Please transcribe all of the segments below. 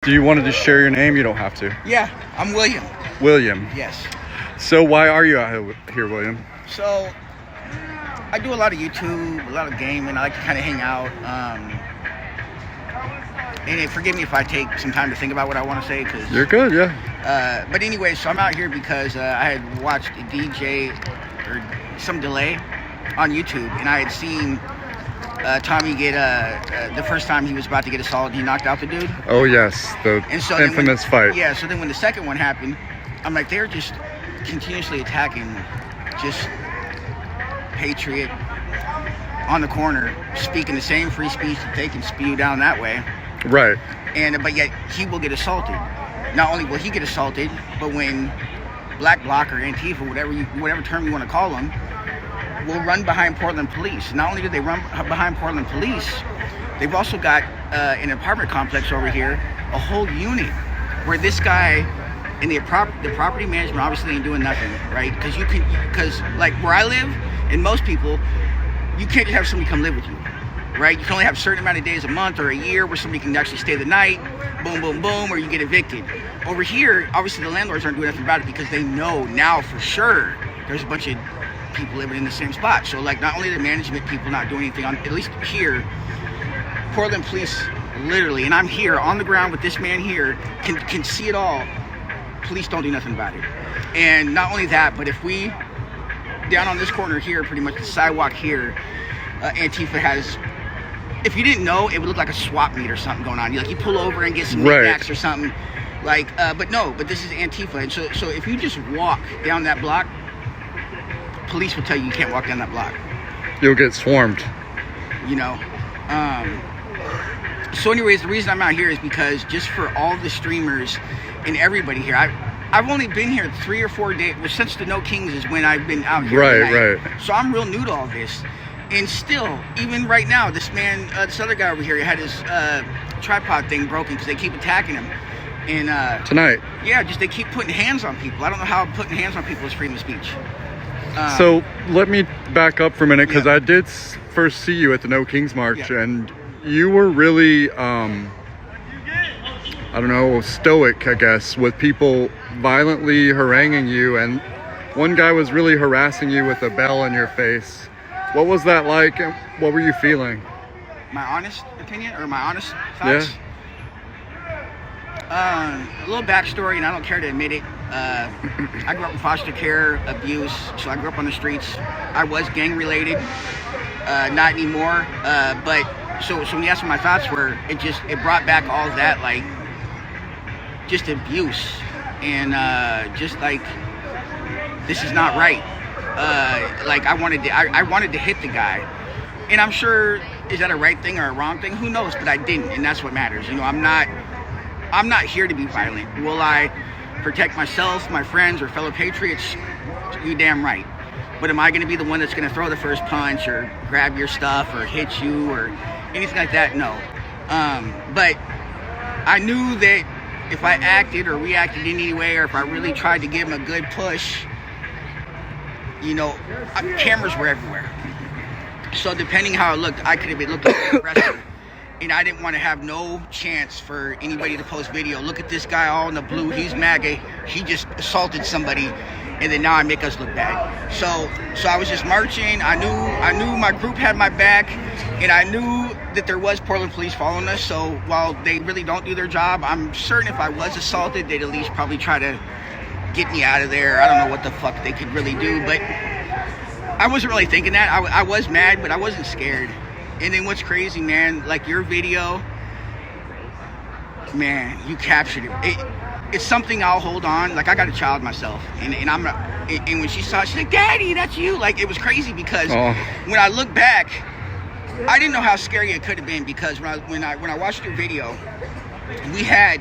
Do you want to just share your name? You don't have to. Yeah, I'm William. William. Yes. So why are you out here, William? So I do a lot of YouTube, a lot of gaming. I like to kind of hang out. And forgive me if I take some time to think about what I want to say. Cause, You're good, yeah. But anyway, so I'm out here because I had watched a DJ or some delay on YouTube, and I had seen Tommy get the first time he was about to get assaulted, he knocked out the dude. Oh yes, the infamous fight. Yeah, so then when the second one happened, I'm like, they're just continuously attacking just Patriot on the corner, speaking the same free speech that they can spew down that way. Right. But yet he will get assaulted. Not only will he get assaulted, but when Black Bloc or Antifa, whatever term you want to call them, will run behind Portland police. Not only do they run behind Portland police, they've also got an apartment complex over here, a whole unit where this guy and the property management obviously ain't doing nothing, right? Because like where I live, and most people, you can't just have somebody come live with you, right? You can only have a certain amount of days a month or a year where somebody can actually stay the night, boom, boom, boom, or you get evicted. Over here, obviously the landlords aren't doing nothing about it because they know now for sure there's a bunch of people living in the same spot. So like not only the management people not doing anything, at least here, Portland police literally, and I'm here on the ground with this man here, can see it all. Police don't do nothing about it. And not only that, but if we, down on this corner here, pretty much the sidewalk here, Antifa has, if you didn't know, it would look like a swap meet or something going on. You pull over and get some knickknacks or something. But this is Antifa. And so if you just walk down that block, police will tell you can't walk down that block. You'll get swarmed. You know. So anyways, the reason I'm out here is because just for all the streamers and everybody here, I've only been here 3 or 4 days. Well, since the No Kings is when I've been out here. Right. So I'm real new to all this. And still, even right now, this man, this other guy over here, had his tripod thing broken because they keep attacking him. And tonight. Yeah, just they keep putting hands on people. I don't know how putting hands on people is freedom of speech. So let me back up for a minute because I did first see you at the No Kings March, and you were really, I don't know, stoic, I guess, with people violently haranguing you, and one guy was really harassing you with a bell in your face. What was that like, and what were you feeling? My honest opinion, or my honest thoughts? Yeah. A little backstory, and I don't care to admit it. I grew up in foster care, abuse, so I grew up on the streets. I was gang related, not anymore. But so when you asked what my thoughts were, it brought back all that, like just abuse and just like this is not right. Like I wanted to hit the guy, and I'm sure, is that a right thing or a wrong thing? Who knows? But I didn't, and that's what matters. You know, I'm not here to be violent. Will I protect myself, my friends, or fellow patriots? You damn right. But am I going to be the one that's going to throw the first punch or grab your stuff or hit you or anything like that? No. But I knew that if I acted or reacted in any way, or if I really tried to give him a good push, you know, cameras were everywhere. So depending how it looked, I could have looked like an aggressor. And I didn't want to have no chance for anybody to post video. Look at this guy all in the blue. He's MAGA. He just assaulted somebody, and then now I make us look bad. So I was just marching. I knew my group had my back, and I knew that there was Portland police following us. So while they really don't do their job, I'm certain if I was assaulted, they'd at least probably try to get me out of there. I don't know what the fuck they could really do, but I wasn't really thinking that. I was mad, but I wasn't scared. And then what's crazy, man, like your video, man, you captured it. It's something I'll hold on. Like I got a child myself, and when she saw it, she's like, "Daddy, that's you." Like it was crazy because when I look back, I didn't know how scary it could have been because when I watched your video, we had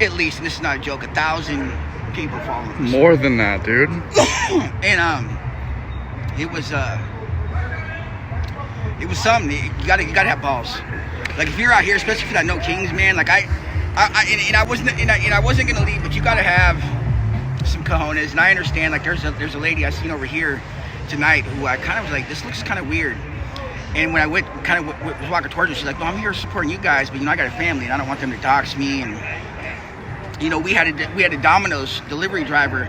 at least, and this is not a joke, 1,000 people following us. More than that, dude. And it was something. You gotta have balls. Like if you're out here, especially if you're not No Kings, man. Like I wasn't gonna leave, but you gotta have some cojones. And I understand. Like there's a lady I seen over here tonight who I kind of was like, this looks kind of weird. And when I went, kind of was walking towards her, she's like, "No, I'm here supporting you guys, but I got a family, and I don't want them to dox me." And we had a Domino's delivery driver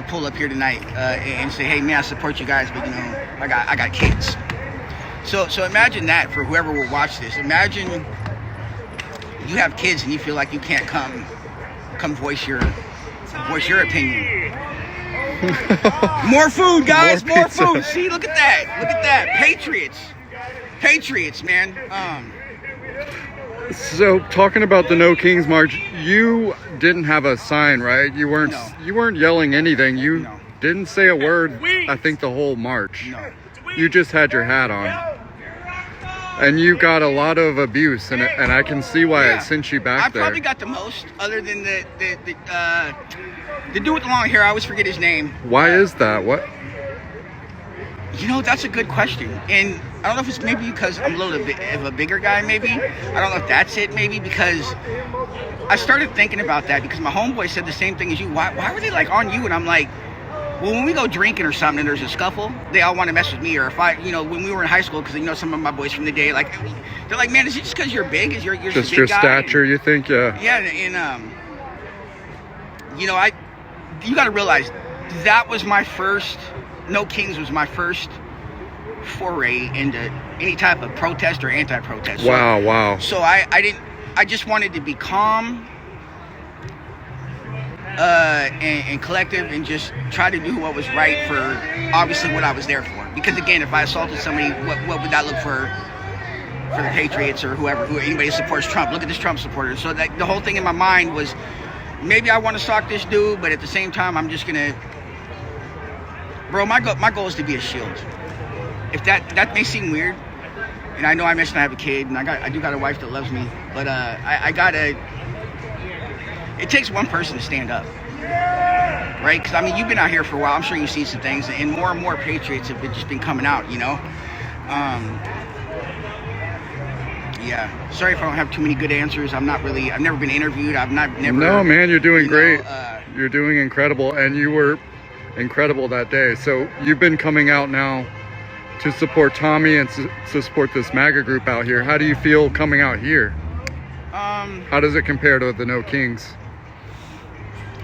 pull up here tonight and say, "Hey, man, I support you guys, but I got kids." So imagine that for whoever will watch this. Imagine you have kids and you feel like you can't come voice your opinion. More food, guys. More food. See, look at that. Patriots, man. So talking about the No Kings March, you didn't have a sign, right? You weren't yelling anything. You didn't say a word, I think, the whole march. No. You just had your hat on. And you got a lot of abuse, and I can see why it sent you back there. I probably got the most, other than the dude with the long hair. I always forget his name. Why is that? What? That's a good question. And I don't know if it's maybe because I'm a little bit of a bigger guy, maybe. I don't know if that's it, maybe, because I started thinking about that because my homeboy said the same thing as you. Why were they like on you? And I'm like, well, when we go drinking or something and there's a scuffle, they all want to mess with me. Or if when we were in high school, because some of my boys from the day, like, they're like, man, is it just because you're big? You're just big your guy? stature, you think? Yeah. Yeah, and you got to realize that was my first. No Kings was my first foray into any type of protest or anti-protest. Wow. So I just wanted to be calm. And collective, and just try to do what was right for obviously what I was there for. Because again, if I assaulted somebody, what would that look for the Patriots or anybody who supports Trump? Look at this Trump supporter. So that the whole thing in my mind was, maybe I want to sock this dude, but at the same time, I'm just gonna, bro. My goal is to be a shield. If that may seem weird, and I know I mentioned I have a kid, and I do got a wife that loves me, but I gotta. It takes one person to stand up, right? Because, you've been out here for a while. I'm sure you've seen some things, and more Patriots have just been coming out, Yeah. Sorry if I don't have too many good answers. I've never been interviewed. No, man, you're doing great. You're doing incredible, and you were incredible that day. So you've been coming out now to support Tommy and to support this MAGA group out here. How do you feel coming out here? How does it compare to the No Kings?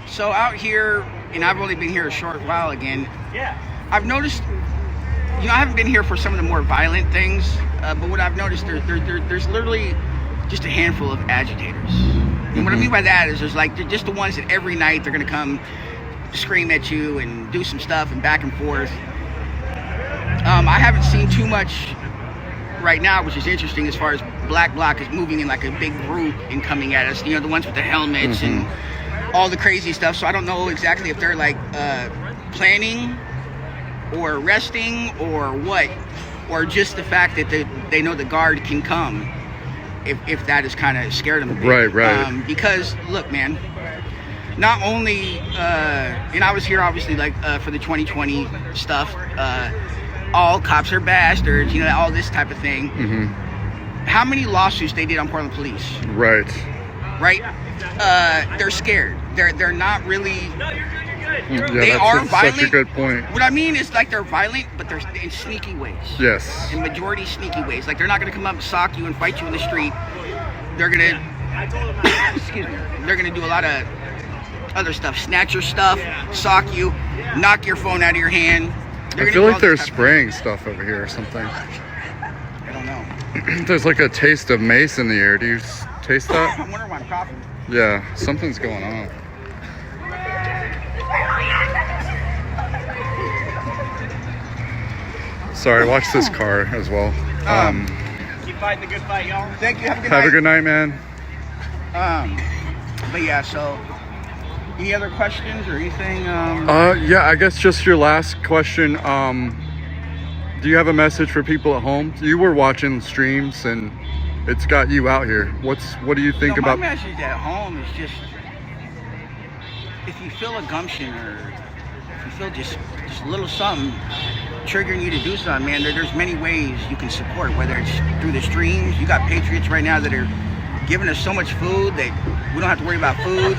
So out here, and I've only been here a short while again. Yeah. I've noticed, I haven't been here for some of the more violent things, but what I've noticed, there's literally just a handful of agitators. And what I mean by that is they're just the ones that every night they're going to come scream at you and do some stuff and back and forth. I haven't seen too much right now, which is interesting as far as Black Bloc is moving in like a big group and coming at us, the ones with the helmets and all the crazy stuff. So I don't know exactly if they're like planning or arresting or what, or just the fact that they know the guard can come if that has kind of scared them a bit. Right. Because look, man, not only and I was here obviously for the 2020 stuff, all cops are bastards, all this type of thing. How many lawsuits they did on Portland police? Right. They're scared. They're not really. They are violent. Such a good point. What I mean is they're violent, but they're in sneaky ways. Yes. In majority sneaky ways. They're not going to come up and sock you and fight you in the street. They're going to. Excuse me. They're going to do a lot of other stuff. Snatch your stuff, sock you, knock your phone out of your hand. I feel like they're spraying stuff over here or something. I don't know. There's like a taste of mace in the air. Do you taste that? I wonder why I'm coughing. Yeah, something's going on. Sorry, watch this car as well. Keep fighting the good fight, y'all. Thank you. Have a good night. Have a good night, man. But yeah, so any other questions or anything? Yeah, I guess just your last question. Do you have a message for people at home? You were watching streams and it's got you out here. What do you think about? My message at home is just, if you feel a gumption or if you feel just a little something triggering you to do something, man, there's many ways you can support, whether it's through the streams. You got Patriots right now that are giving us so much food that we don't have to worry about food.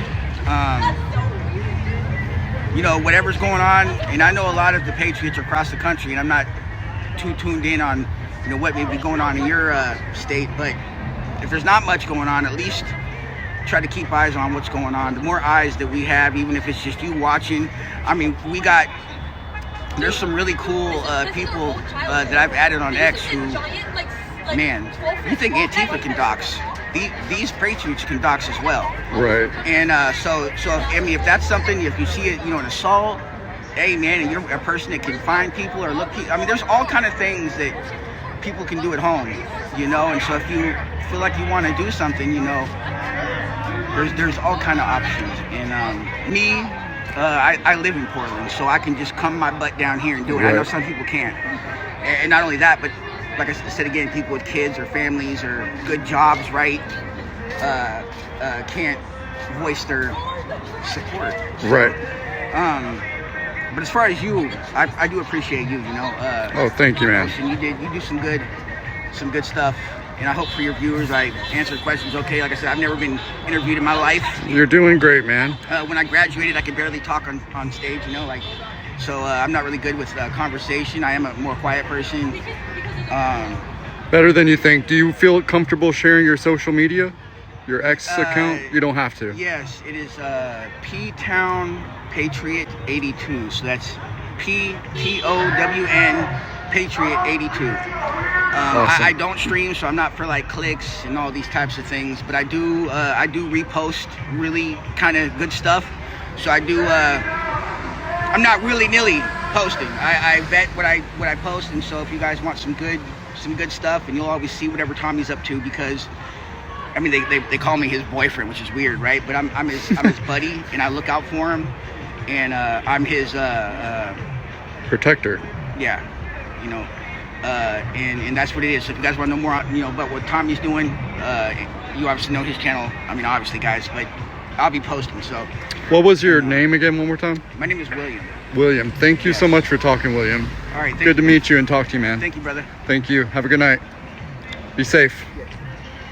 Whatever's going on, and I know a lot of the Patriots across the country, and I'm not too tuned in on what may be going on in your state. But if there's not much going on, at least try to keep eyes on what's going on. The more eyes that we have, even if it's just you watching, I mean, there's some really cool people that I've added on X who, man, you think Antifa can dox? These patriots can dox as well. Right. And so if that's something, if you see it, an assault, hey man, and you're a person that can find people or look, I mean, there's all kind of things that people can do at home, and so if you feel like you want to do something, there's all kind of options. And I live in Portland, so I can just come my butt down here and do it. Right. I know some people can't. And not only that, but like I said again, people with kids or families or good jobs, right, can't voice their support. So, right. But as far as you, I do appreciate you. Oh, thank you, man. You do some good stuff, and I hope for your viewers I answered questions okay. Like I said, I've never been interviewed in my life. You're doing great, man. When I graduated, I could barely talk on stage. So I'm not really good with conversation. I am a more quiet person. Better than you think. Do you feel comfortable sharing your social media? Your X account? You don't have to. Yes, it is P-Town Patriot 82. So that's P-T-O-W-N Patriot 82. Awesome. I don't stream, so I'm not for like clicks and all these types of things. But I do repost really kind of good stuff. So I do. I'm not willy-nilly posting. I vet what I post, and so if you guys want some good stuff, and you'll always see whatever Tommy's up to, because I mean they call me his boyfriend, which is weird, right? But I'm his buddy, and I look out for him, and I'm his protector. Yeah, and that's what it is. So if you guys want to know more, about what Tommy's doing, you obviously know his channel. I mean, obviously, guys, but I'll be posting. So. What was your name again, one more time? My name is William. William, thank you so much for talking, William. All right. Good to meet you and talk to you, man. Thank you, brother. Thank you. Have a good night. Be safe. Yeah.